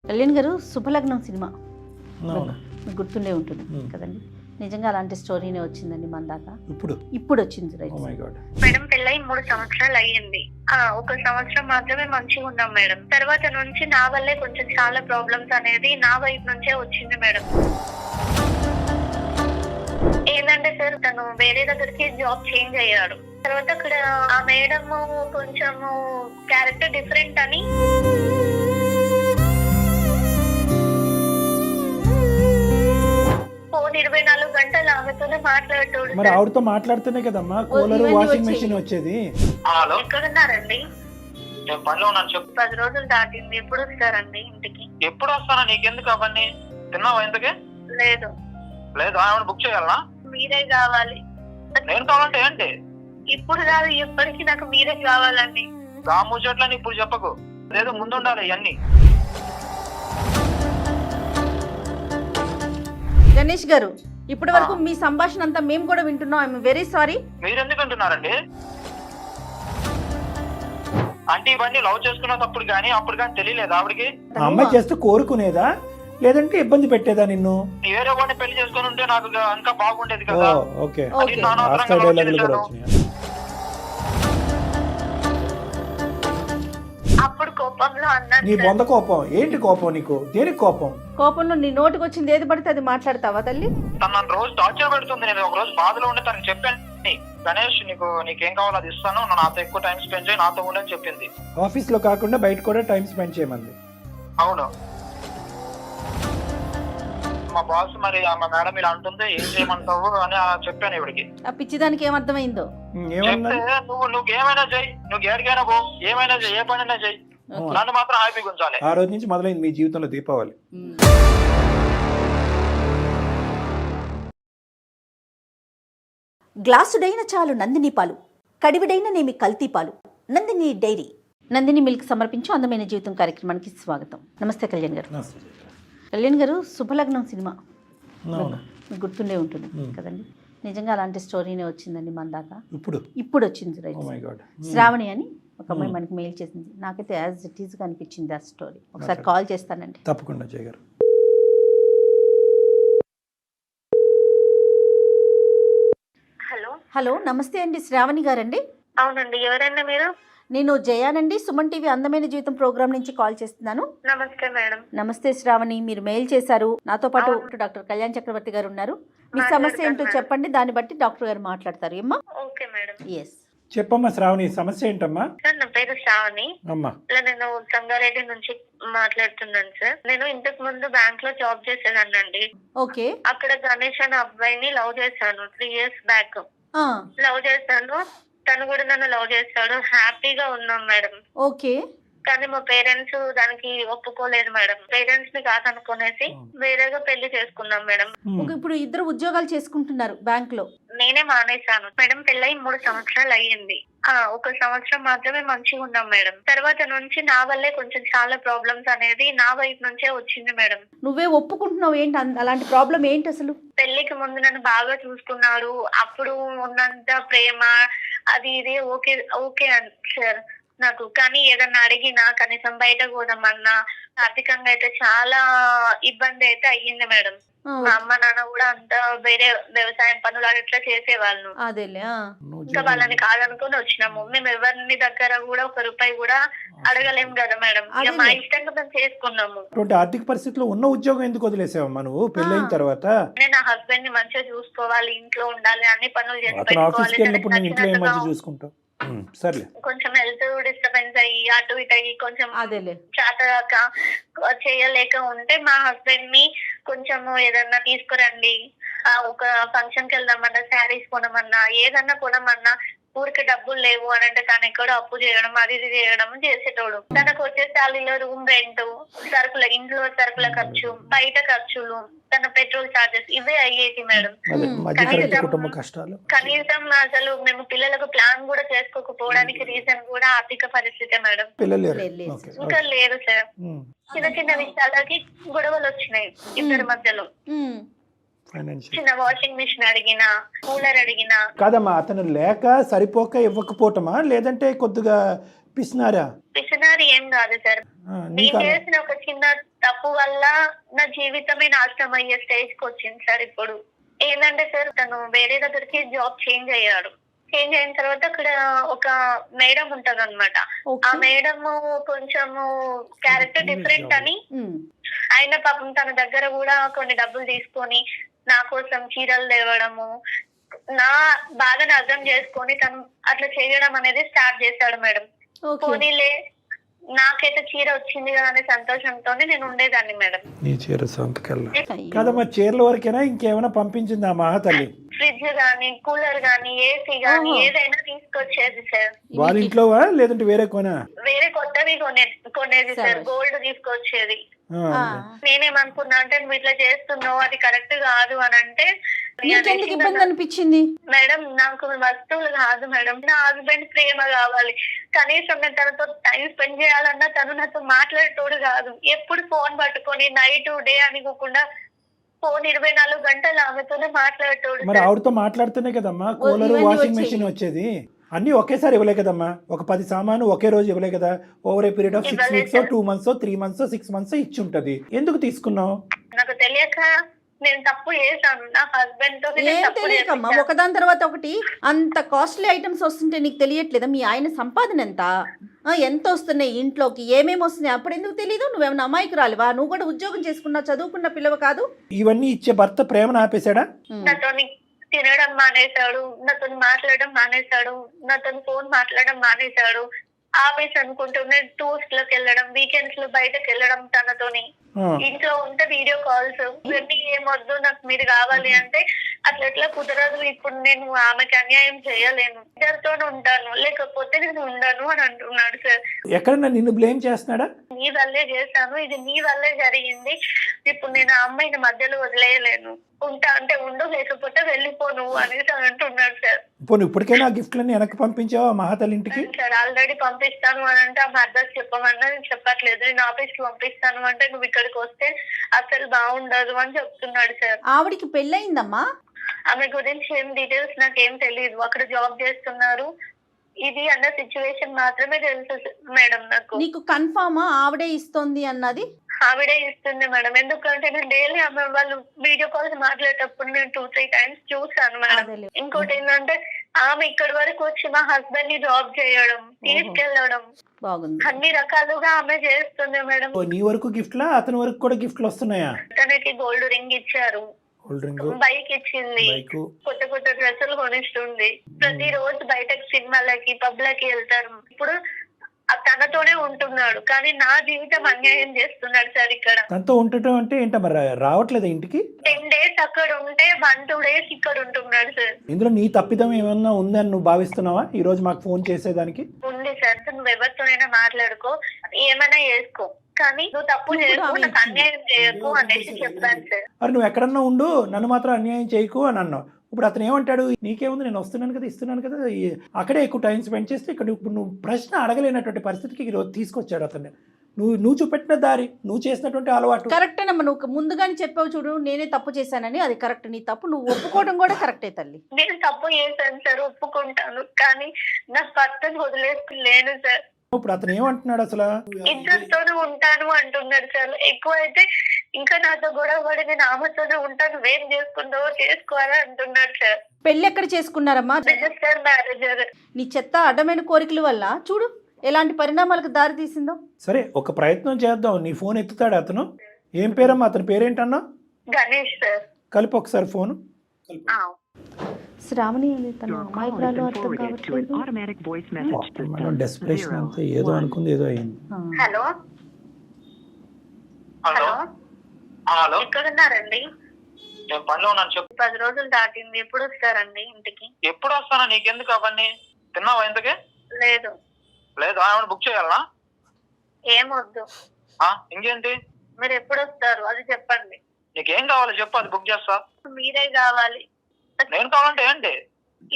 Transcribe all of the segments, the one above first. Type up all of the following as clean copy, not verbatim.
కళ్యాణ్ గారు శుభలగ్నం సినిమా అవును. మీకు గుర్తుండే ఉంటుంది కదండి. నిజంగా అలాంటి స్టోరీనే వచ్చిందండి మన దాకా. ఇప్పుడు వచ్చింది right. Oh my God. Madam పెళ్ళై 3 సంవత్సరాలు అయ్యింది. 1 సంవత్సరం మాత్రమే మంచిగా ఉన్నాం మేడం. తర్వాత నుంచి నా వల్లే కొంచెం చాలా ప్రాబ్లమ్స్ అనేది నా వైపు నుంచే వచ్చింది మేడం. ఏంటంటే సార్ తను వేరే దగ్గరికి జాబ్ చేంజ్ అయ్యాడు. తర్వాత అక్కడ ఆ మేడం కొంచెము క్యారెక్టర్ డిఫరెంట్ అని ఫోన్ 24 గంటలు ఆమెతోనే మాట్లాడేటోడు. మరి ఆవిడతో మాట్లాడుతూనే కదమ్మా కూలర్ వాషింగ్ మెషిన్ వచ్చేది. హలో, ఎక్కడున్నారండి? నేను పనిలో ఉన్నాను చెప్పు. 10 రోజులు దాటింది. ఎప్పుడు వస్తారండి ఇంటికి? ఎప్పుడు వస్తానా? నీకెందుకు అవన్నీ? తిన్నావా ఇంతకే? లేదు. లేదు, ఆమె బుక్ చేయాలనా? మీరే కావాలి. నేను కావాలంటే ఏంటి? ఇప్పుడు కాదు, ఎప్పటికీ నాకు మీరే కావాలండి. గా ముచ్చట్లని ఇప్పుడు చెప్పకు. లేదు, ముందుండాలి ఇవన్నీ. గణేష్ గారు, ఇప్పటి వరకు మీ సంభాషణ అంతా మేము కూడా వింటున్నాం. I'm very sorry. మీరెందుకు అంటున్నారండి? అంటే ఇవన్నీ లవ్ చేసుకున్న తప్పుడు కానీ అప్పుడు కానీ తెలియలేదు ఆవిడకి? ఆ అమ్మాయి జస్ట్ కోరుకునేదా లేదంటే ఇబ్బంది పెట్టేదా నిన్ను? వేరే వాడిని పెళ్లి చేసుకుని ఉంటే నాకు ఇంకా బాగుండేది కదా. ఓకే, అది నానవసరంగా ఆఫ్టర్ love డైలాగులు కూడా చేశాను. వచ్చినాయి. అప్పుడు కోపంలో అన్నాను నీ సార్. బొంద కోపం ఏంటి? కోపం నీకు దేనికి కోపం? కోపంలో నీ నోటికి వచ్చింది ఏది పడితే అది మాట్లాడతావా తల్లి? తను నన్ను రోజు టార్చర్ పెడుతుంది. నేను ఒక రోజు బాధలో ఉంటే తనకి చెప్పాను, గణేష్ నీకేం కావాలో అది ఇస్తాను, నాతో ఎక్కువ టైం స్పెండ్ చేయి, నాతో ఉండని చెప్పింది. ఆఫీస్ లో కాకుండా బయట కూడా టైం స్పెండ్ చేయమంది. అవును. మా బాస్ మరి మా మేడం ఇలా అంటుంది, ఏం చేయమంటావు అని చెప్పాను ఇవిడికి. ఆ పిచ్చిదానికి ఏమర్థమైందో? ఏమన్నా చెప్తే నువ్వు ఏమైనా చెయ్యి, నువ్వు ఏడికైనా పో, ఏమైనా చెయ్యి, ఏ పనైనా చెయ్యి, నన్ను మాత్రం హ్యాపీగా ఉంచాలి. ఆ రోజు నుంచి మొదలైంది మీ జీవితంలో దీపావళి. గ్లాసుడైన చాలు నందిని పాలు, కడివిడైన నేమి కల్తీ పాలు. నందిని డైరీ. నందిని మిల్క్ సమర్పించు అందమైన జీవితం కార్యక్రమానికి స్వాగతం. నమస్తే కళ్యాణ్ గారు. కళ్యాణ్ గారు శుభలగ్నం సినిమా అవును. మీకు గుర్తుండే ఉంటుంది కదండి. నిజంగా అలాంటి స్టోరీనే వచ్చిందండి మన దాకా. ఇప్పుడు వచ్చింది right. Oh my God. Shravani అని ఒక అమ్మాయి మనకి మెయిల్ చేసింది. నాకైతే యాజ్ ఇట్ ఈస్గా అనిపించింది ఆ స్టోరీ. ఒకసారి కాల్ చేస్తానండి. తప్పకుండా జయ గారు. హలో. హలో, నమస్తే అండి. శ్రావణి గారండి? అవునండి, ఎవరండి మీరు? నేను జయానండి, సుమన్ టీవీ అందమైన జీవితం ప్రోగ్రామ్ నుంచి కాల్ చేస్తున్నాను. నమస్తే మేడం. నమస్తే శ్రావణి, మీరు మెయిల్ చేశారు. నాతో పాటు డాక్టర్ కళ్యాణ్ చక్రవర్తి గారు ఉన్నారు. మీ సమస్య ఏంటో చెప్పండి, దాన్ని బట్టి డాక్టర్ గారు మాట్లాడతారు. ఏమ్మా? Okay madam. ఎస్ చెప్పమ్మా శ్రావణి, సమస్య ఏంటమ్మా? సార్, నా పేరు శ్రావణి. అమ్మా. ఇలా నేను సంగారెడ్డి నుంచి మాట్లాడుతున్నాను సార్. నేను ఇంతకు ముందు బ్యాంక్ లో జాబ్ చేసేదాన్నండి. ఓకే. అక్కడ గణేష్ అనే అబ్బాయిని లవ్ చేశాను 3 years బ్యాక్. లవ్ చేశాను, తను కూడా నన్ను లవ్ చేశాడు. హ్యాపీగా ఉన్నాం మేడం. ఓకే. కానీ మా పేరెంట్స్ దానికి ఒప్పుకోలేదు మేడం. పేరెంట్స్ ని కాదనుకునేసి వేరేగా పెళ్లి చేసుకున్నాం మేడం. ఇప్పుడు ఇద్దరు ఉద్యోగాలు చేసుకుంటున్నారు బ్యాంక్ లో. నేనే మానేశాను మేడం. పెళ్ళై 3 సంవత్సరాలు అయ్యింది. 1 సంవత్సరం మాత్రమే మంచిగా ఉన్నాం మేడం. తర్వాత నుంచి నా వల్లే కొంచెం చాలా ప్రాబ్లమ్స్ అనేది నా వైపు నుంచే వచ్చింది మేడం. నువ్వే ఒప్పుకుంటున్నావు ఏంటి? అలాంటి ప్రాబ్లం ఏంటి అసలు? పెళ్లికి ముందు నన్ను బాగా చూసుకున్నాడు. అప్పుడు ఉన్నంత ప్రేమ అది ఇది ఓకే ఓకే సార్ నాకు. కానీ ఏదన్నా అడిగినా, కనీసం బయట పోదామన్నా, ఆర్థికంగా అయితే చాలా ఇబ్బంది అయితే అయ్యింది మేడం. మా అమ్మ నాన్న కూడా అంతా వేరే వ్యవసాయం పనులు అట్లా చేసేవాళ్ళు. అదేలే. ఇంకా వాళ్ళని కాదనుకుని వచ్చినాము. మేము ఎవరిని దగ్గర కూడా 1 రూపాయి కూడా అడగలేము కదా మేడం. ఇక మా ఇష్టంగా మేము చేసుకున్నాము. ఆర్థిక పరిస్థితిలో ఉన్న ఉద్యోగం ఎందుకు వదిలేసావమ్మా నువ్వు పెళ్ళైన తర్వాత? నేను నా హస్బెండ్ ని మంచిగా చూసుకోవాలి, ఇంట్లో ఉండాలి, అన్ని పనులు చేసి అతను ఆఫీస్కి వెళ్ళినప్పుడు నేను ఇంట్లో ఏం పెట్టుకోవాలి. మంచి చూసుకుంటావు? సర్లే. కొంచెం హెల్త్ డిస్టర్బెన్స్ అయ్యి అటు ఇటు అయ్యి కొంచెం అదేలే చేతగాక చేయలేక ఉంటే మా హస్బెండ్ ని కొంచెం ఏదన్నా తీసుకురండి, ఒక ఫంక్షన్ కి వెళ్దామన్నా, శారీస్ కొనమన్నా, ఏదన్నా కొనమన్నా ఊరికి డబ్బులు లేవు అని అంటే తను ఎక్కడో అప్పు చేయడం, అది ఇది చేయడం చేసేటోడు. తనకు వచ్చే శాలీలో రూమ్ రెంట్, సరుకుల ఇంట్లో సరుకుల ఖర్చు, బయట ఖర్చులు, తన పెట్రోల్ చార్జెస్ ఇవే అయ్యేది మేడం. మధ్యతరగతి కుటుంబ కష్టాలు. కనీసం అసలు మేము పిల్లలకు ప్లాన్ కూడా చేసుకోకపోవడానికి రీజన్ కూడా ఆర్థిక పరిస్థితి మేడం. పిల్లలు ఇంకా లేదు సార్. చిన్న చిన్న విషయాలకి గొడవలు వచ్చినాయి ఇద్దరి మధ్యలో. చిన్న వాషింగ్ మిషన్ అడిగినా, కూలర్ అడిగినా. కాదమ్మా, అతను లేక సరిపోక ఇవ్వకపోవటమా లేదంటే కొద్దిగా పిసినారా? పిసినారి ఏం కాదు సార్. నేను నీకు చేసిన ఒక చిన్న తప్పు వల్ల నా జీవితమే నాశనం అయ్యే స్టేజ్ కి వచ్చింది సార్. ఇప్పుడు ఏంటంటే సార్, తను వేరే దగ్గరికి జాబ్ చేంజ్ అయ్యాడు. చేంజ్ అయిన తర్వాత అక్కడ ఒక మేడం ఉంటది అనమాట. ఆ మేడం కొంచెము క్యారెక్టర్ డిఫరెంట్ అని ఆయన పాపం తన దగ్గర కూడా కొన్ని డబ్బులు తీసుకొని నా కోసం చీరలు తేవడము, నా బాధను అర్థం చేసుకొని తను అట్లా చేయడం అనేది స్టార్ట్ చేశాడు మేడం. పోనీలే నాకైతే చీర వచ్చింది కదా అనే సంతోషంతోనే నేను ఉండేదాన్ని మేడం. నీ చీర సొంతకెళ్ళ కదమ్మా, చీరల వరకేనా ఇంకేమైనా పంపించిందా మహాతల్లి? ఫ్రిడ్జ్ గానీ, కూలర్ గానీ, ఏసీ గానీ ఏదైనా తీసుకొచ్చేది సార్. వాళ్ళ ఇంట్లోవా లేదంటే వేరే కొనా? వేరే కొత్తవి కొనేది సార్. గోల్డ్ తీసుకొచ్చేది. నేనేమనుకున్నా అంటే నువ్వు ఇట్లా చేస్తున్నావు, అది కరెక్ట్ కాదు అని అంటే, నీకెందుకు ఇబ్బంది అనిపించింది? మేడం నాకు వస్తువులు కాదు మేడం, నా హస్బెండ్ ప్రేమ కావాలి. కనీసం నేను తనతో టైం స్పెండ్ చేయాలన్నా తను నాతో మాట్లాడేటోడు కాదు. ఎప్పుడు ఫోన్ పట్టుకొని నైట్ డే అనుకోకుండా ఫోన్ 24 గంటలు ఆమెతోనే మాట్లాడేటోడు. మరి ఆవిడతో మాట్లాడుతూనే కదమ్మా కూలర్, వాషింగ్ మెషిన్ వచ్చేది. అన్ని ఒకేసారి ఇవ్వలే కదమ్మా, ఒక 10 సామాను ఒకే రోజు ఇవ్వలే కదా. Over a period of 6 weeks 2 months 3 months 6 months ఇచ్చి ఉంటది. ఎందుకు తీసుకున్నావు? నాకు తెలియక నేను తప్పు చేశాను. నా హస్బెండ్ తో ఏం తెలియకమ్మా, ఒకదాని తర్వాత ఒకటి అంత కాస్ట్లీ ఐటమ్స్ వస్తుంటే నీకు తెలియట్లేదా? మీ ఆయన సంపాదన ఎంత వస్తున్నాయి ఇంట్లోకి, ఏమేమి వస్తున్నాయి, అప్పుడు ఎందుకు తెలీదు? నువ్వేమన్నా అమాయకురాలివా? నువ్వు కూడా ఉద్యోగం చేసుకున్నా, చదువుకున్న పిల్లవ కాదు? ఇవన్నీ ఇచ్చే భర్త ప్రేమను ఆపేశాడా? నాతో తినడం మానేశాడు, నాతో మాట్లాడడం మానేశాడు, నాతో ఫోన్ మాట్లాడడం మానేశాడు. ఆఫీస్ అనుకుంటూనే టూర్స్ లోకి వెళ్ళడం, వీకెండ్స్ లో బయటకు వెళ్ళడం తనతోని. ఇంట్లో ఉంటే వీడియో కాల్స్. ఇవన్నీ ఏమొద్దు, నాకు మీరు కావాలి అంటే అట్లా ఎట్లా కుదరదు. ఇప్పుడు నేను ఆమెకి అన్యాయం చేయలేను, ఇద్దరితోనే ఉంటాను, లేకపోతే నేను ఉండను అని అంటున్నాడు సార్. ఎక్కడన్నా నిన్ను బ్లేమ్ చేస్తున్నాడా? నీ వల్లే చేశాను, ఇది నీ వల్లే జరిగింది, ఇప్పుడు నేను ఆ అమ్మాయిని మధ్యలో వదిలేయలేను, ఉంటా అంటే ఉండు, లేకపోతే వెళ్ళిపోను అనేసి అంటున్నాడు సార్. పోను ఇప్పటికైనా ఆ గిఫ్ట్లన్నీ వెనక్కి పంపించావా మహాతల్లి ఇంటికి? సార్ ఆల్రెడీ పంపిస్తాను అని అంటే ఆమె అడ్రస్ చెప్పమన్నా నేను చెప్పట్లేదు. నేను ఆఫీస్ కి పంపిస్తాను అంటే నువ్వు ఇక్కడికి వస్తే అసలు బాగుండదు అని చెప్తున్నాడు సార్. ఆవిడికి పెళ్ళయిందమ్మా? ఆమె గురించి ఏం డీటెయిల్స్ నాకేం తెలియదు. అక్కడ జాబ్ చేస్తున్నారు, ఇది అన్న సిచ్యువేషన్ మాత్రమే తెలుసు మేడం నాకు. నీకు కన్ఫర్మా ఆవిడే ఇస్తోంది అన్నది? ఆవిడే ఇస్తుంది మేడం. ఎందుకంటే నేను డైలీ ఆమె వాళ్ళు వీడియో కాల్స్ మాట్లాడేటప్పుడు నేను 2-3 times చూసాను మేడం. ఇంకోటి ఏంటంటే ఆమె ఇక్కడి వరకు వచ్చి మా హస్బెండ్ ని డ్రాప్ చేయడం, తీసుకెళ్లడం, బాగుంది, అన్ని రకాలుగా ఆమె చేస్తుంది మేడం. నీ వరకు గిఫ్ట్లా, అతని వరకు కూడా గిఫ్ట్లు వస్తున్నాయా? తనకి గోల్డ్ రింగ్ ఇచ్చారు, బైక్ ఇచ్చింది, కొత్త కొత్త డ్రెస్సులు కొనిస్తుంది. ప్రతి రోజు బయటకు సినిమాలకి, పబ్లకి వెళ్తారు. ఇప్పుడు తనతోనే ఉంటున్నాడు, కానీ నా జీవితం అన్యాయం చేస్తున్నాడు సార్. ఇక్కడ తనతో ఉండటం అంటే ఏంటో మరి రావట్లేదు ఇంటికి? 10 days అక్కడ ఉంటే 1-2 days ఇక్కడ ఉంటున్నాడు సార్. ఇందులో నీ తప్పిదం ఏమన్నా ఉందని నువ్వు భావిస్తున్నావా ఈ రోజు మాకు ఫోన్ చేసేదానికి? ఉంది సార్. నువ్వు ఎవరితోనైనా మాట్లాడుకో, ఏమైనా చేసుకో, కానీ నువ్వు తప్పు చేయకు, నాకు అన్యాయం చేయకు అనేసి చెప్పాను సార్. మరి నువ్వు ఎక్కడన్నా ఉండు, నన్ను మాత్రం అన్యాయం చేయకు అని అన్నావు. ఇప్పుడు అతను ఏమంటాడు? నీకేముంది, నేను వస్తున్నాను కదా, ఇస్తున్నాను కదా, అక్కడే ఎక్కువ టైం స్పెండ్ చేస్తే ఇక్కడ ఇప్పుడు నువ్వు ప్రశ్న అడగలేనటువంటి పరిస్థితికి ఈరోజు తీసుకొచ్చాడు అతన్ని. నువ్వు చూపెట్టిన దారి, నువ్వు చేసినటువంటి అలవాటు కరెక్టేనమ్మా. నువ్వు ముందుగానే చెప్పావు చూడు, నేనే తప్పు చేశానని, అది కరెక్ట్. నీ తప్పు నువ్వు ఒప్పుకోవడం కూడా కరెక్టే తల్లి. నేను తప్పు చేశాను సార్, ఒప్పుకుంటాను, కానీ నా భర్తను వదిలేసుకోలేను సార్. ఇప్పుడు అతను ఏమంటున్నాడు అసలు? ఇద్దరితోనే ఉంటాను అంటున్నాడు సార్. ఎక్కువ అయితే ఇంకా నాతో గొడవ పడి నేను ఆమెతోనే ఉంటాను, వేం చేసుకుంటావో చేసుకోవాలని అంటున్నాడు సార్. పెళ్లి ఎక్కడ చేసుకున్నారమ్మా? రిజిస్టర్ మ్యారేజర్. నీ చెత్త అడ్డమైన కోరికల వల్ల చూడు ఎలాంటి పరిణామాలకు దారి తీసిందో. సరే, ఒక ప్రయత్నం చేద్దాం. నీ ఫోన్ ఎత్తుతాడు అతను. ఏం పేరమ్మా అతని పేరేంటన్నా? గణేష్ సార్. కలిపి ఒకసారి ఫోన్. శ్రావణి తన అమాయకురాలు అర్థం కావట్లేదు. డెస్పరేషన్ అంతా ఏదో అనుకుంది, ఏదో అయింది. హలో హలో హలో, ఎక్కడున్నారండి? నేను పనిలో ఉన్నాను, చెప్పు. 10 రోజులు దాటింది, ఎప్పుడు వస్తారండి ఇంటికి? ఎప్పుడు వస్తానా? నీకెందుకు అవన్నీ? తిన్నావా ఇంతకి? లేదు. లేదు, ఏమైనా బుక్ చేయాలనా? ఏమొద్దు. ఇంకేంటి? మీరు ఎప్పుడు వస్తారు అది చెప్పండి. నీకేం కావాలి చెప్పు, అది బుక్ చేస్తా. మీరే కావాలి. నేను కావాలంటే ఏంటి?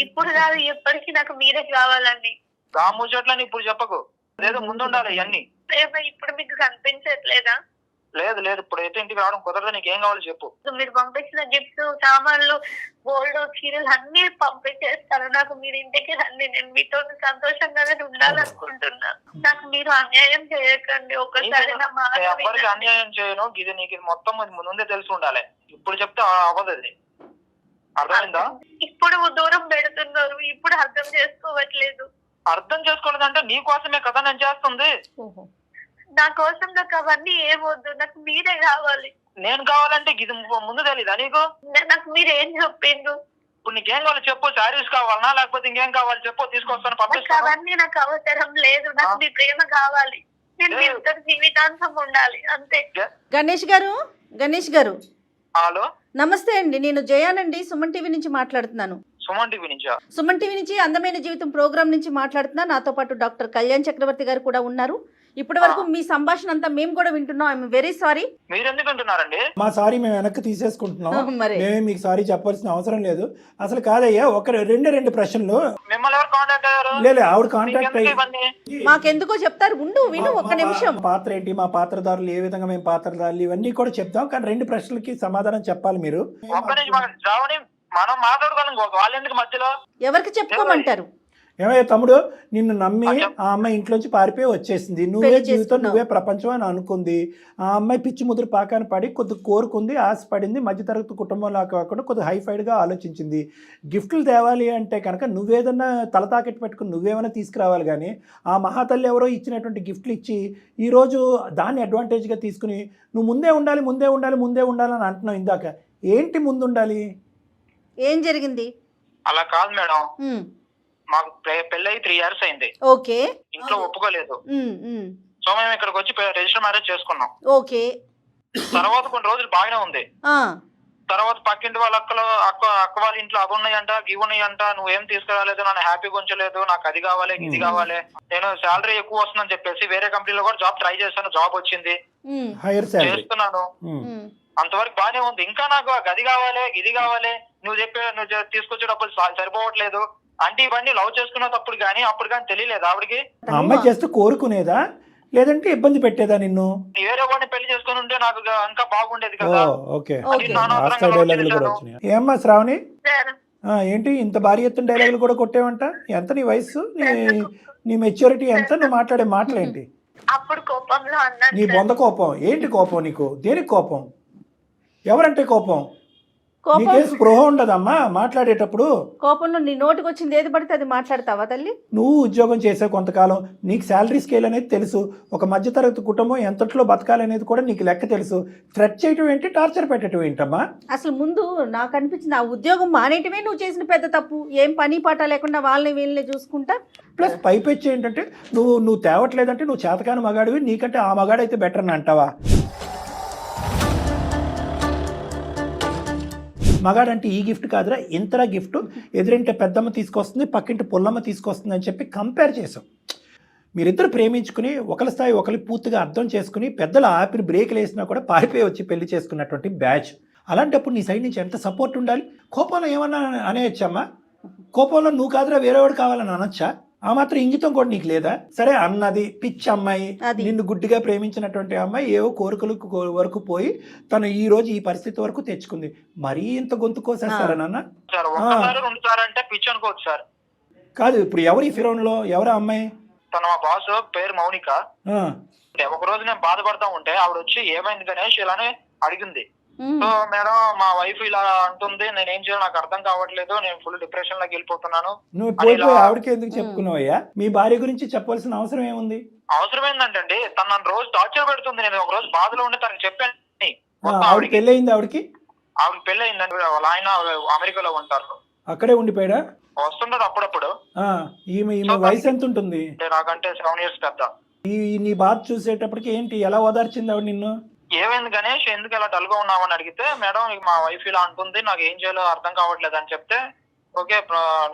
ఇప్పుడు కాదు, ఎప్పటికీ నాకు మీరే కావాలండి. ముచ్చట్లని ఇప్పుడు చెప్పకు, లేదో ముందు ఉండాలి ఇవన్నీ. ఇప్పుడు మీకు కనిపించట్లేదా? లేదు లేదు ఇప్పుడైతే ఇంటికి రావడం కుదరదు. నీకు ఏం కావాలో చెప్పు. మీరు పంపించిన గిఫ్ట్స్, సామాన్లు, గోల్డ్, చీరలు అన్ని పంపించేస్తాను. నాకు మీరు ఇంటికి రండి, నేను మీతో సంతోషంగానే ఉండాలనుకుంటున్నా. నాకు మీరు అన్యాయం చేయకండి. ఒకసారి నా మాట నేను ఎవ్వరికి వినండి. అన్యాయం చేయను. ఇది నీకు ఇది మొత్తం ముందే తెలిసి ఉండాలి. ఇప్పుడు చెప్తే అవ్వదు. అది అర్థమైందా? ఇప్పుడు దూరం పెడుతున్నారు, ఇప్పుడు అర్థం చేసుకోవట్లేదు. అర్థం చేసుకోలేదంటే నీ కోసమే కదా నేను చేస్తుంది. ఓహో. నా కోసం నాకు అవన్నీ ఏమొద్దు, నాకు మీరే కావాలి. నేను కావాలంటే ఇది ముందు తెలీదా నీకు? నాకు మీరు ఏం చెప్పిండ్రు? ఇప్పుడు నీకేం కావాలో చెప్పు. శారీస్ కావాలనా లేకపోతే ఇంకేం కావాలి చెప్పు, తీసుకొస్తాను, నాకు పంపిస్తాను. అవన్నీ నాకు అవసరం లేదు. నాకు మీ ప్రేమ కావాలి. నేను మీతో జీవితాంతం ఉండాలి, అంతే. గణేష్ గారు హలో, నమస్తే అండి. నేను జయానండి, సుమన్ టీవీ నుంచి మాట్లాడుతున్నాను. సుమన్ టీవీ నుంచా? సుమన్ టీవీ నుంచి అందమైన జీవితం ప్రోగ్రామ్ నుంచి మాట్లాడుతున్నా. నాతో పాటు డాక్టర్ కళ్యాణ్ చక్రవర్తి గారు కూడా ఉన్నారు. ఇప్పటి వరకు మీ సంభాషణ అంతా మేము కూడా వింటున్నాం. I'm very sorry. మీరు ఎందుకు అంటున్నారండి? మా సారీ మేము వెనక్కి తీసేసుకుంటున్నాం. మరి మేమే మీకు సారీ చెప్పాల్సిన అవసరం లేదు. అసలు కాదయ్యా, రెండు ప్రశ్నలు. మిమ్మల్ని ఎవరు కాంటాక్ట్ అయ్యారు? లేదు, ఆవిడ కాంటాక్ట్ మీకెందుకు అయ్యి ఇవన్నీ? మాకెందుకో చెప్తారు. విను ఒక్క నిమిషం. మా పాత్ర ఏంటి, మా పాత్రదారులు ఏ విధంగా మేము పాత్రదారులు, ఇవన్నీ కూడా చెప్తాం. కానీ 2 ప్రశ్నలకి సమాధానం చెప్పాలి మీరు. ఒక్క నుంచి రావని మనం మాట్లాడుకోవాలి. వాళ్ళు ఎందుకు మధ్యలో? ఎవరికి చెప్పుకోమంటారు? ఏమయ్యా తమ్ముడు, నిన్ను నమ్మి ఆ అమ్మాయి ఇంట్లోంచి పారిపోయి వచ్చేసింది. నువ్వే పెళ్లి జీవితం, చేసుకున్నావు. నువ్వే ప్రపంచం అని అనుకుంది. ఆ అమ్మాయి పిచ్చి ముదురు పాకాన్ని పడి కొద్ది కోరుకుంది, ఆశపడింది. మధ్యతరగతి కుటుంబంలో కాకుండా కొద్దిగా హైఫైడ్గా ఆలోచించింది. గిఫ్ట్లు తేవాలి అంటే కనుక నువ్వేదన్నా తల తాకెట్టు పెట్టుకుని నువ్వేమైనా తీసుకురావాలి. కానీ ఆ మహాతల్లి ఎవరో ఇచ్చినటువంటి గిఫ్ట్లు ఇచ్చి ఈరోజు దాన్ని అడ్వాంటేజ్గా తీసుకుని నువ్వు ముందే ఉండాలి అని అంటున్నావు. ఇందాక ఏంటి ముందు ఉండాలి? ఏం జరిగింది? అలా కాదు మేడం, మాకు పెళ్ళయి 3 years అయింది. ఓకే. ఇంట్లో ఒప్పుకోలేదు. సో మేము ఇక్కడికి వచ్చి రిజిస్టర్ మ్యారేజ్ చేసుకున్నాం. ఓకే. తర్వాత కొన్ని రోజులు బాగానే ఉంది. తర్వాత పక్కింటి వాళ్ళ అక్క వాళ్ళ ఇంట్లో అవి ఉన్నాయంట, ఇవి ఉన్నాయంట, నువ్వేం తీసుకురాలేదు, నన్ను హ్యాపీగా ఉంచలేదు, నాకు అది కావాలి ఇది కావాలి. నేను శాలరీ ఎక్కువ వస్తుందని చెప్పేసి వేరే కంపెనీలో కూడా జాబ్ ట్రై చేశాను. జాబ్ వచ్చింది, చేస్తున్నాను. అంతవరకు బానే ఉంది. ఇంకా నాకు గది కావాలి ఇది కావాలి, నువ్వు తీసుకొచ్చే డబ్బులు సరిపోవట్లేదు అంటే ఇవన్నీ లవ్ చేసుకున్న తప్పుడు కానీ అప్పుడు కానీ తెలియలేదు ఆవిడకి. అమ్మాయి జస్ట్ కోరుకునేదా లేదంటే ఇబ్బంది పెట్టేదా నిన్ను? వేరే వాడిని పెళ్లి చేసుకుని ఉంటే నాకు ఇంకా బాగుండేది కదా. ఏమ్మా శ్రావణి, సార్, ఏంటి ఇంత భారీ ఎత్తున డైలాగులు కూడా కొట్టేవంట? ఎంత నీ వయసు, నీ మెచ్యూరిటీ ఎంత, నువ్వు మాట్లాడే మాటలేంటి? అప్పుడు కోపంలో అన్నాను నీ బొంద కోపం ఏంటి? కోపం నీకు దేనికి కోపం? ఎవరంటే కోపం? నీకే స్పృహ ఉండదమ్మా మాట్లాడేటప్పుడు. కోపంలో నీ నోటికి వచ్చింది ఏది పడితే అది మాట్లాడతావా తల్లి? నువ్వు ఉద్యోగం చేసే కొంతకాలం నీకు శాలరీ స్కేల్ అనేది తెలుసు. ఒక మధ్యతరగతి కుటుంబం ఎంతట్లో బతకాలనేది కూడా నీకు లెక్క తెలుసు. థ్రెట్ చేయటం ఏంటి, టార్చర్ పెట్టడం ఏంటమ్మా? అసలు ముందు నాకు అనిపించింది ఆ ఉద్యోగం మానేయటమే నువ్వు చేసిన పెద్ద తప్పు. ఏం పని పాట లేకుండా వాళ్ళని వీళ్ళని చూసుకుంటా. ప్లస్ పైపెచ్చి ఏంటంటే నువ్వు తేవట్లేదంటే నువ్వు చేతకాని మగాడివి, నీకంటే ఆ మగాడైతే బెటర్ అని అంటావా? మగాడంటే ఈ గిఫ్ట్ కాదురా, ఇంతరా గిఫ్ట్, ఎదురింటే పెద్దమ్మ తీసుకొస్తుంది, పక్కింటి పుల్లమ్మ తీసుకొస్తుంది అని చెప్పి కంపేర్ చేసాం. మీరిద్దరు ప్రేమించుకుని ఒకరి స్థాయి ఒకరి పూర్తిగా అర్థం చేసుకుని పెద్దలు ఆపిన బ్రేక్లు వేసినా కూడా పారిపోయి వచ్చి పెళ్లి చేసుకున్నటువంటి బ్యాచ్. అలాంటప్పుడు నీ సైడ్ నుంచి ఎంత సపోర్ట్ ఉండాలి? కోపంలో ఏమన్నా అనేయచ్చమ్మా? కోపంలో నువ్వు కాదురా వేరేవాడు కావాలని అనొచ్చా? ఆ మాత్రం ఇంగితం కూడా నీకు లేదా? సరే అన్నది పిచ్చి అమ్మాయి, నిన్ను గుడ్డిగా ప్రేమించినటువంటి అమ్మాయి ఏవో కోరికలకు వరకు పోయి తను ఈ రోజు ఈ పరిస్థితి వరకు తెచ్చుకుంది. మరీ ఇంత గొంతు కోసేస్తారా నాన్న? కాదు, ఇప్పుడు ఎవరు ఈ ఫిరోన్లో ఎవరా అమ్మాయి? తన మా బాస్ పేరు మౌనిక. ఒక రోజు నేను బాధపడతా ఉంటే ఆవిడ వచ్చి ఏమైంది గణేష్ ఇలానే అడిగింది. సో మేడం మా వైఫ్ ఇలా అంటుంది, నేనేం చేయాలి నాకు అర్థం కావట్లేదు, నేను ఫుల్ డిప్రెషన్ లోకి వెళ్ళిపోతున్నాను. నువ్వు పోయి ఆవిడకి ఎందుకు చెప్పుకున్నావయ్యా? మీ భార్య గురించి చెప్పాల్సిన అవసరం ఏముంది? అవసరం ఏంటంటే తను నన్ను రోజు టార్చర్ పెడుతుంది. నేను ఒక రోజు బాధలో ఉంటే తనకి చెప్పాను. ఆవిడ పెళ్ళయింది? ఆవిడకి పెళ్ళి అయిందండి. వాళ్ళ ఆయన అమెరికాలో ఉంటారు. అక్కడే ఉండిపోయాడా? వస్తుంటారు అప్పుడప్పుడు. ఈమె వయసు ఎంత ఉంటుంది? నాకంటే 7 years పెద్ద. నీ బాధ చూసేటప్పటికి ఏంటి, ఎలా ఓదార్చింది ఆవిడ నిన్ను? ఏమైంది గణేష్ ఎందుకు ఇలా డల్ గా ఉన్నావని అడిగితే, మేడం మా వైఫ్ ఇలా అంటుంది, నాకు ఏం చేయాలో అర్థం కావట్లేదు అని చెప్తే, ఓకే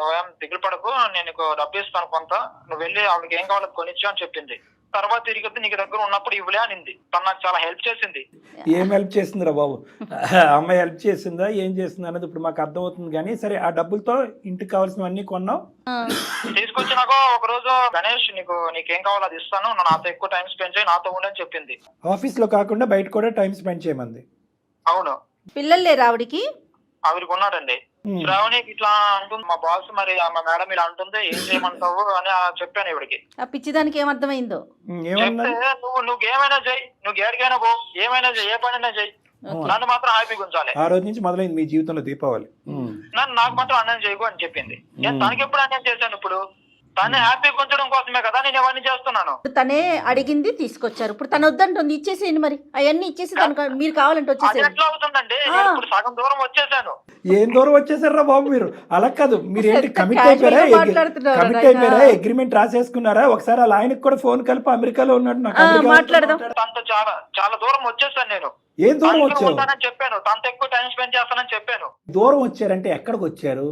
నువ్వేం దిగులు పడకు, నేను నీకు డబ్బు ఇస్తాను కొంత, నువ్వు వెళ్ళి ఆవిడకి ఏం కావాలో కొనిచ్చు అని చెప్పింది. తర్వాత తిరిగి నీకు దగ్గర ఉన్నప్పుడు ఇవ్వలే అనింది. తను నాకు చాలా హెల్ప్ చేసింది. ఏం హెల్ప్ చేసిందిరా బాబు? అమ్మాయి హెల్ప్ చేసిందా ఏం చేసింది అన్నది ఇప్పుడు మాకు అర్థమవుతుంది. కానీ సరే, ఆ డబ్బులతో ఇంటికి కావాల్సినవన్నీ కొన్నావు. తీసుకొచ్చినాక ఒక రోజు గణేష్ నీకేం కావాలో అది ఇస్తాను, నాతో ఎక్కువ టైం స్పెండ్ చేయి, నాతో ఉండని చెప్పింది. ఆఫీస్ లో కాకుండా బయట కూడా టైం స్పెండ్ చేయమంది. అవును. పిల్లలు లేరు ఆవిడికి? ఆవిడకి ఉన్నాడండి. శ్రావణి ఇట్లా అంటుంది, మా బాస్ మరి మా మేడం ఇలా అంటుంది, ఏం చేయమంటావు అని చెప్పాను ఇవిడికి. ఆ పిచ్చిదానికి ఏమర్థమైందో? చెప్తే నువ్వు ఏమైనా చెయ్యి, నువ్వు ఏడికైనా పో, ఏమైనా చెయ్యి, ఏ పనైనా చెయ్యి, నన్ను మాత్రం హ్యాపీగా ఉంచాలి. ఆ రోజు నుంచి మొదలైంది మీ జీవితంలో దీపావళి. నాకు మాత్రం అన్యాయం చేయకు అని చెప్పింది. నేను తనకి ఎప్పుడు అన్యాయం చేశాను? ఇప్పుడు తను హ్యాపీగా ఉంచడం కోసమే కదా నేను ఇవన్నీ చేస్తున్నాను. తనే అడిగింది, తీసుకొచ్చారు. ఇప్పుడు తను వద్దంటుంది, ఇచ్చేసేయండి. మరి అవన్నీ ఇచ్చేసి తనకు మీరు కావాలంటే అది వచ్చేసేయండి. ఎట్లా అవుతుందండి? నేను ఇప్పుడు సగం దూరం వచ్చేసాను. ఏం దూరం వచ్చేసారా బాబు మీరు? అలా కాదు, మీరు ఏంటి కమిట్ అయిపోయారా? అగ్రిమెంట్ రాసేసుకున్నారా? ఒకసారి అలా ఆయనకు కూడా ఫోన్ కలిపి అమెరికాలో ఉన్నాడు, నాకు మాట్లాడదాం. తనతో చాలా దూరం వచ్చేసాను నేను. ఏం దూరం వచ్చావు? చెప్పాను, తనతో ఎక్కువ టైం స్పెండ్ చేస్తానని చెప్పాను. దూరం వచ్చారంటే ఎక్కడికి వచ్చారు,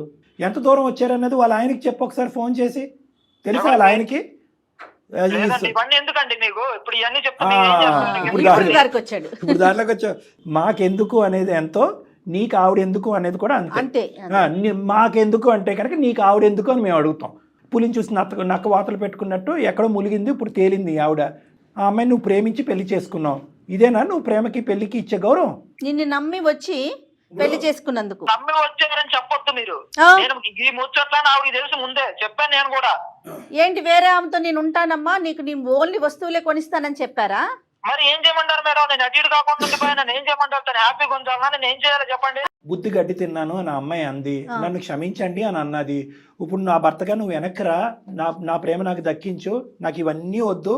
ఎంత దూరం వచ్చారన్నది వాళ్ళ ఆయనకి చెప్పు ఒకసారి ఫోన్ చేసి. తెలుసా వాళ్ళ ఆయనకి? ఇవన్నీ ఎందుకండి మీకు? ఇప్పుడు ఇవన్నీ వచ్చాడు. ఇప్పుడు దాంట్లోకి వచ్చావు. మాకెందుకు అనేది ఎంతో, నీకు ఆవిడెందుకు అనేది కూడా అంతే. మాకెందుకు అంటే కనుక నీకు ఆవిడెందుకు అని మేము అడుగుతాం. పులిని చూసి నక్క వాతలు పెట్టుకున్నట్టు ఎక్కడో ములిగింది, ఇప్పుడు తేలింది ఆవిడ. ఆ అమ్మాయి నువ్వు ప్రేమించి పెళ్లి చేసుకున్నావు. ఇదేనా నువ్వు ప్రేమకి పెళ్లికి ఇచ్చే గౌరవం? నిన్ను నమ్మి వచ్చి పెళ్లి చేసుకున్నందుకు. నమ్మి వచ్చారని చెప్పొద్దు మీరు. నేను ఈ ముచ్చట్లా ఆవిడకి తెలుసు ముందే చెప్పాను నేను కూడా. ఏంటి వేరే ఆమెతో నేను ఉంటానమ్మా, నీకు నేను ఓన్లీ వస్తువులే కొనిస్తానని చెప్పారా? మరి ఏం చేయమంటారు మేడం? నేను అటు ఇటు కాకుండా ఉండిపోయినా ఏం చేయమంటారు? తను హ్యాపీగా ఉంచాలన్నా నేను ఏం చేయాలో చెప్పండి. బుద్ధి గడ్డి తిన్నాను అని అమ్మాయి అంది, నన్ను క్షమించండి అని అన్నది. ఇప్పుడు నా భర్తగా నువ్వు వెనక్కిరా, నా ప్రేమ నాకు దక్కించు, నాకు ఇవన్నీ వద్దు,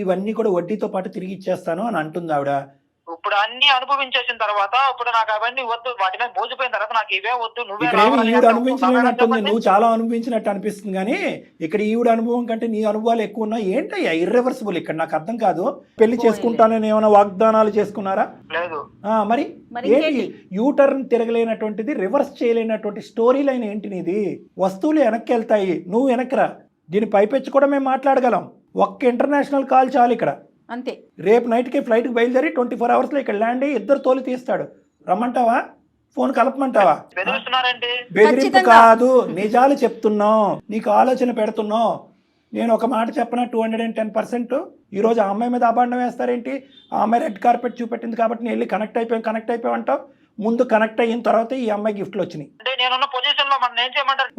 ఇవన్నీ కూడా వడ్డీతో పాటు తిరిగి ఇచ్చేస్తాను అని అంటుంది ఆవిడ. ఇప్పుడు అన్ని అనుభవించేసిన తర్వాత ఇప్పుడు నాకు అవన్నీ వద్దు, వాటి మీద మోసిపోయిన తర్వాత నాకు ఇవే వద్దు. ఇక్కడ ఈవిడ అనుభవించినట్టుంది, నువ్వు చాలా అనుభవించినట్టు అనిపిస్తుంది. కానీ ఇక్కడ ఈవిడ అనుభవం కంటే నీ అనుభవాలు ఎక్కువ ఉన్నాయి. ఏంటయ్యా ఇర్రివర్సిబుల్ ఇక్కడ? నాకు అర్థం కాదు. పెళ్లి చేసుకుంటానని ఏమైనా వాగ్దానాలు చేసుకున్నారా? లేదు. మరి ఏంటి యూటర్న్ తిరగలేనటువంటిది, రివర్స్ చేయలేనటువంటి స్టోరీ లైన్ ఏంటి నీది? వస్తువులు వెనక్కి వెళ్తాయి, నువ్వు వెనక్కిరా. దీని పైపెచ్చి కూడా మేము మాట్లాడగలం. ఒక్క ఇంటర్నేషనల్ కాల్ చాలు ఇక్కడ, అంతే. రేపు నైట్కి ఫ్లైట్కి బయలుదేరి 24 hours ఇక్కడ ల్యాండ్ అయ్యి ఇద్దరు తోలు తీస్తాడు. రమ్మంటావా? ఫోన్ కలపమంటావా? బెదిరింపు కాదు, నిజాలు చెప్తున్నావు, నీకు ఆలోచన పెడుతున్నావు. నేను ఒక మాట చెప్పనా, 210%. ఈరోజు ఆ అమ్మాయి మీద అబాండం వేస్తారేంటి? ఆ అమ్మాయి రెడ్ కార్పెట్ చూపెట్టింది కాబట్టి నేను వెళ్ళి కనెక్ట్ అయిపోయావు అంటావు. ముందు కనెక్ట్ అయిన తర్వాత ఈ అమ్మాయి గిఫ్ట్లు వచ్చినాయి.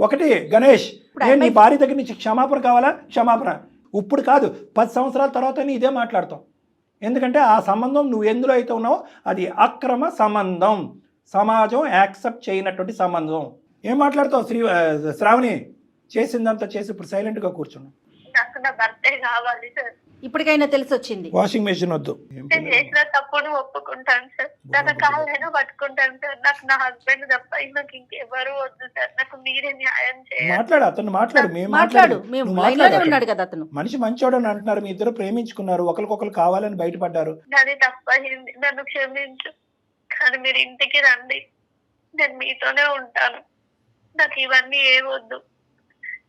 ఒకటి గణేష్, నేను నీ భార్య దగ్గర నుంచి క్షమాపణ కావాలా? క్షమాపణ ఇప్పుడు కాదు, 10 సంవత్సరాల తర్వాత ఇదే మాట్లాడతాం. ఎందుకంటే ఆ సంబంధం నువ్వు ఎందులో అయితే ఉన్నావో అది అక్రమ సంబంధం, సమాజం యాక్సెప్ట్ చేయనటువంటి సంబంధం. ఏం మాట్లాడతావు శ్రావణి? చేసిందంతా చేసి ఇప్పుడు సైలెంట్గా కూర్చున్నావు. ఇప్పటికైనా తెలిసి వచ్చింది. వాషింగ్ మెషిన్ వద్దు. నేను చేసిన తప్పును ఒప్పుకుంటాను సార్, తన కాళ్ళైనా పట్టుకుంటాను సార్. నాకు నా హస్బెండ్ తప్ప నాకు ఇంకెవరు వద్దు సార్. నాకు మీరే న్యాయం చేయాలి. మాట్లాడు, అతను మాట్లాడు. ఉన్నాడు కదా అతను. మనిషి మంచోడు అని అంటున్నారు, మీ ఇద్దరు ప్రేమించుకున్నారు, ఒకరికొకరు కావాలని బయటపడ్డారు. నాది తప్పయింది, నన్ను క్షమించు. కానీ మీరు ఇంటికి రండి, నేను మీతోనే ఉంటాను. నాకు ఇవన్నీ ఏ వద్దు,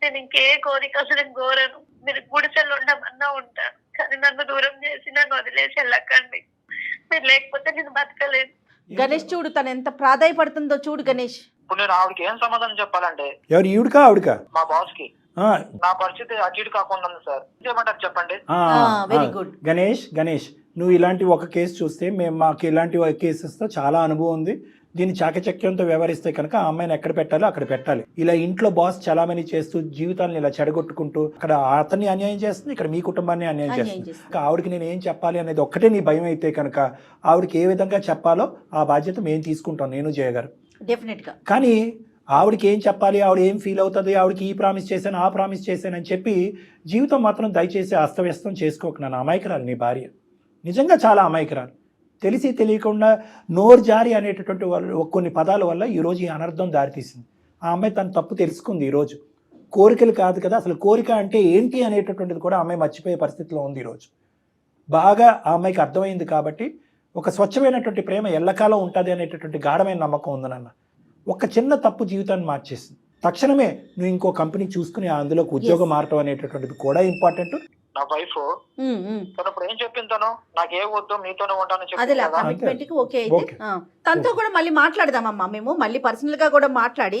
నేను ఇంకే కోరిక అసలు కోరను. మీరు గుడిసెలు ఉండమన్నా ఉంటాను, కానీ నన్ను దూరం చేసి నన్ను వదిలేసి వెళ్ళకండి. మీరు లేకపోతే నేను బతకలేదు. గణేష్ చూడు, తను ఎంత ప్రాధాయపడుతుందో చూడు గణేష్. ఇప్పుడు నేను ఆవిడకి ఏం సమాధానం చెప్పాలంటే? ఎవరు? ఈవిడకా ఆవిడకా? మా బాస్ కి. నా పరిస్థితి అటు ఇటు కాకుండా ఉంది సార్, ఏమంటారు చెప్పండి. Very good. గణేష్ నువ్వు ఇలాంటి ఒక కేసు చూస్తే మాకు ఇలాంటి కేసెస్తో చాలా అనుభవం ఉంది. దీన్ని చాకచక్యంతో వ్యవహరిస్తే కనుక ఆ అమ్మాయిని ఎక్కడ పెట్టాలో అక్కడ పెట్టాలి. ఇలా ఇంట్లో బాస్ చలామణి చేస్తూ జీవితాన్ని ఇలా చెడగొట్టుకుంటూ అక్కడ అతన్ని అన్యాయం చేస్తుంది, ఇక్కడ మీ కుటుంబాన్ని అన్యాయం చేస్తుంది. ఆవిడకి నేను ఏం చెప్పాలి అనేది ఒక్కటే నీ భయం అయితే కనుక ఆవిడకి ఏ విధంగా చెప్పాలో ఆ బాధ్యత మేము తీసుకుంటాం, నేను జయగారు. డెఫినెట్గా. కానీ ఆవిడకి ఏం చెప్పాలి, ఆవిడ ఏం ఫీల్ అవుతుంది, ఆవిడకి ఈ ప్రామిస్ చేశాను ఆ ప్రామిస్ చేశాను అని చెప్పి జీవితం మాత్రం దయచేసి అస్తవ్యస్తం చేసుకోకు. నన్ను అమాయకురాలు నీ భార్య, నిజంగా చాలా అమాయకురాలు. తెలిసి తెలియకుండా నోరు జారి అనేటటువంటి కొన్ని పదాల వల్ల ఈరోజు ఈ అనర్థం దారితీసింది. ఆ అమ్మాయి తన తప్పు తెలుసుకుంది. ఈరోజు కోరికలు కాదు కదా, అసలు కోరిక అంటే ఏంటి అనేటటువంటిది కూడా అమ్మాయి మర్చిపోయే పరిస్థితిలో ఉంది. ఈరోజు బాగా ఆ అమ్మాయికి అర్థమైంది. కాబట్టి ఒక స్వచ్ఛమైనటువంటి ప్రేమ ఎల్లకాలం ఉంటుంది అనేటటువంటి గాఢమైన నమ్మకం ఉంది నాన్న. ఒక చిన్న తప్పు జీవితాన్ని మార్చేసింది. తక్షణమే నువ్వు ఇంకో కంపెనీ చూసుకుని అందులోకి ఉద్యోగం మారటం అనేటటువంటిది కూడా ఇంపార్టెంట్. నా వైఫ్. ఉమ్, ఉమ్. తను ఇప్పుడు ఏం చెప్పింది, తను నాకు ఏ వద్దు మీతోనే ఉంటానని చెప్పింది అదేలే కదా. కమిట్మెంట్ కి ఓకే అయితే ఓకే. తనతో కూడా మళ్ళీ మాట్లాడదామమ్మా, మేము మళ్ళీ పర్సనల్ గా కూడా మాట్లాడి,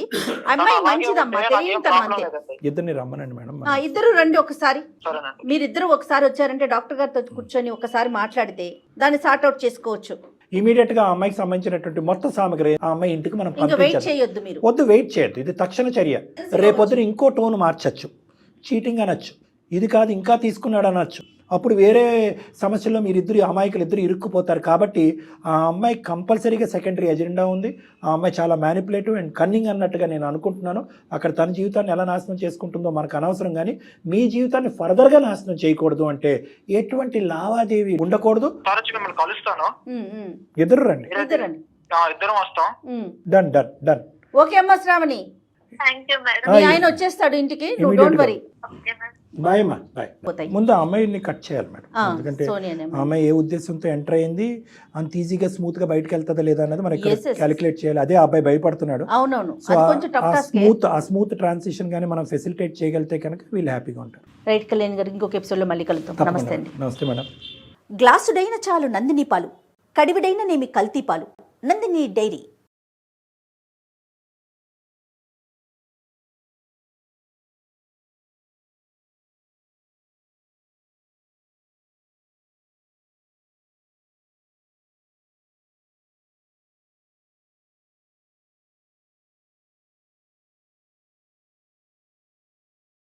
అమ్మాయి మంచిదమ్మా, తెలియని తనం అంతే. ఇద్దరిని రమ్మనండి మేడం. ఇద్దరు రండి ఒకసారి, సరేనండి. మీరిద్దరు ఒకసారి వచ్చారంటే డాక్టర్ గారితో కూర్చొని ఒకసారి మాట్లాడితే దాన్ని సార్ట్ అవుట్ చేసుకోవచ్చు. ఇమీడియట్ గా ఆ అమ్మాయికి సంబంధించినటువంటి మొత్తం సామగ్రి ఆ అమ్మాయి ఇంటికి మనం ఇంకా వెయిట్ పంపించాలి. చేయొద్దు మీరు. వద్దు, వెయిట్ చేయొద్దు. ఇది తక్షణ చర్య. రేపొద్దున ఇంకో టోన్ మార్చచ్చు, చీటింగ్ అనొచ్చు, ఇది కాదు ఇంకా తీసుకున్నాడు అనొచ్చు. అప్పుడు వేరే సమస్యల్లో మీరిద్దరు అమాయకులు ఇద్దరు ఇరుక్కుపోతారు. కాబట్టి ఆ అమ్మాయి కంపల్సరీగా సెకండరీ ఎజెండా ఉంది. ఆ అమ్మాయి చాలా మ్యానిపులేటివ్ అండ్ కన్నింగ్ అన్నట్టుగా నేను అనుకుంటున్నాను. అక్కడ తన జీవితాన్ని ఎలా నాశనం చేసుకుంటుందో మనకు అనవసరం, కానీ మీ జీవితాన్ని ఫర్దర్గా నాశనం చేయకూడదు అంటే ఎటువంటి లావాదేవీ ఉండకూడదు. తరచు మిమ్మల్ని కలుస్తాను. ఉమ్, ఉమ్. ఎదురు రండి. ఇద్దరు రండి. ఇద్దరం వస్తాం. Um. Done done done. Okay అమ్మా శ్రావణి, థ్యాంక్ యూ మేడం. మీ ఆయన వచ్చేస్తాడు ఇంటికి, నువ్వు don't worry. Okay madam. Bye అమ్మా, బాయ్. పోతాయి. ముందు ఆ అమ్మాయిని కట్ చేయాలి మేడం. ఎందుకంటే సోనియానే ఆ అమ్మాయి ఏ ఉద్దేశంతో ఎంటర్ అయింది, అంత ఈజీగా స్మూత్ గా బయటకు వెళ్తుందా లేదా అన్నది మనం Yes, yes. క్యాలిక్యులేట్ చేయాలి. అదే ఆ అబ్బాయి భయపడుతున్నాడు. అవునవును, సో అది కొంచెం టఫ్ టాస్క్. ఆ స్మూత్ ట్రాన్సిషన్ గానీ మనం ఫెసిలిటేట్ చేయగలిగితే కనుక వీళ్ళు హ్యాపీగా ఉంటారు. రైట్ కళ్యాణ్ గారు, ఇంకొక ఎపిసోడ్ లో మళ్ళీ కలుద్దాం. నమస్తే అండి. నమస్తే మేడం. గ్లాసుడైన చాలు నందిని పాలు, కడివిడైన నేమి కల్తీ పాలు. నందిని డైరీ.